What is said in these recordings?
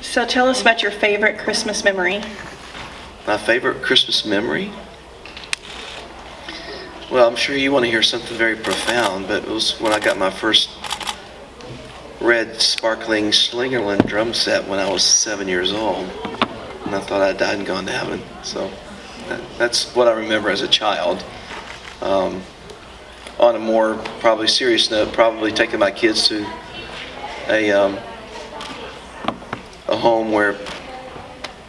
So tell us about your favorite Christmas memory. My favorite Christmas memory? Well, I'm sure you want to hear something very profound, but it was when I got my first red sparkling Schlingerland drum set when I was 7 years old. And I thought I died and gone to heaven. So that's what I remember as a child. On a more probably serious note, probably taking my kids to a home where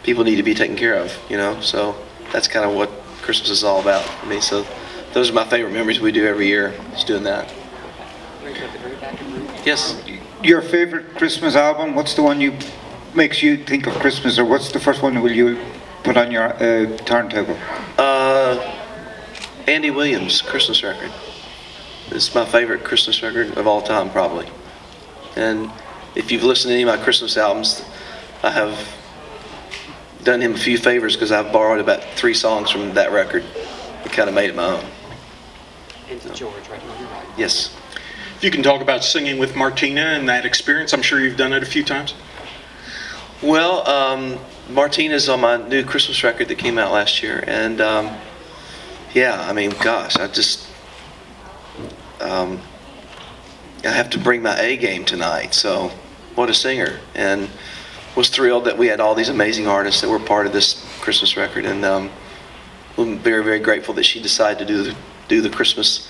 people need to be taken care of, you know. So that's kind of what Christmas is all about for me. So those are my favorite memories we do every year, is doing that. Yes. Your favorite Christmas album? What's the one makes you think of Christmas, or what's the first one will you put on your turntable? Andy Williams' Christmas record. It's my favorite Christmas record of all time, probably. And if you've listened to any of my Christmas albums, I have done him a few favors because I've borrowed about 3 songs from that record and kind of made it my own. And to George, right? Yes. If you can talk about singing with Martina and that experience, I'm sure you've done it a few times. Well, Martina's on my new Christmas record that came out last year, and yeah, I mean, gosh, I have to bring my A game tonight, so what a singer. And was thrilled that we had all these amazing artists that were part of this Christmas record, and I'm very, very grateful that she decided to do the Christmas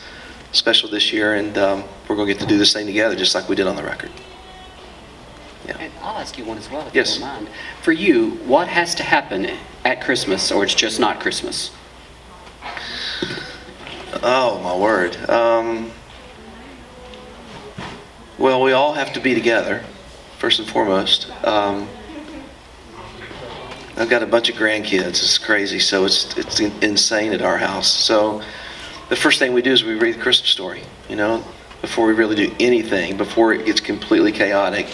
special this year, and we're going to get to do this thing together just like we did on the record. Yeah. And I'll ask you one as well, if Yes. you don't mind. For you, what has to happen at Christmas, or it's just not Christmas? Oh, my word. Well, we all have to be together, first and foremost. I've got a bunch of grandkids. It's crazy, so it's insane at our house. So the first thing we do is we read the Christmas story, you know, before we really do anything, before it gets completely chaotic.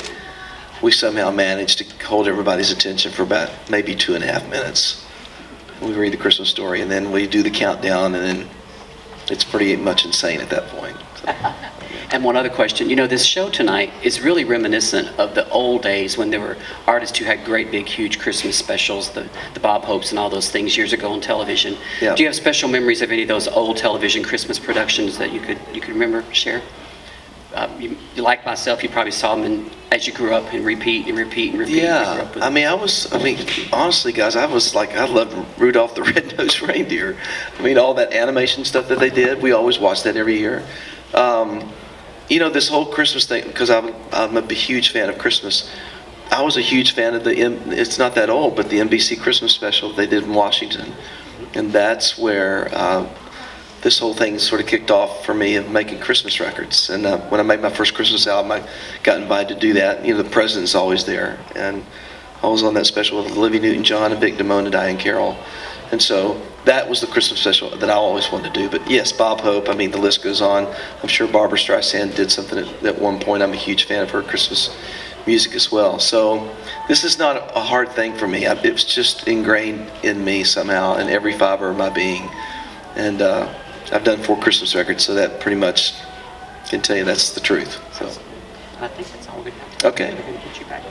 We somehow manage to hold everybody's attention for about maybe 2.5 minutes. We read the Christmas story, and then we do the countdown, and then it's pretty much insane at that point. So. And one other question, you know, this show tonight is really reminiscent of the old days when there were artists who had great big huge Christmas specials, the Bob Hopes and all those things years ago on television. Yeah. Do you have special memories of any of those old television Christmas productions that you could remember, share? You like myself, you probably saw them as you grew up and repeat and repeat and repeat. Yeah, I mean, honestly, guys, I loved Rudolph the Red-Nosed Reindeer. I mean, all that animation stuff that they did, we always watched that every year. You know, this whole Christmas thing, because I'm a huge fan of Christmas. I was a huge fan of it's not that old, but the NBC Christmas special they did in Washington. And that's where this whole thing sort of kicked off for me of making Christmas records. And when I made my first Christmas album, I got invited to do that. You know, the president's always there. And I was on that special with Olivia Newton-John and Vic Damone and Diane Carroll. And so that was the Christmas special that I always wanted to do. But yes, Bob Hope, I mean, the list goes on. I'm sure Barbra Streisand did something at one point. I'm a huge fan of her Christmas music as well. So this is not a hard thing for me. It's just ingrained in me somehow, in every fiber of my being. And I've done 4 Christmas records, so that pretty much can tell you that's the truth. So. I think that's all we have. Okay. We're going to get you back.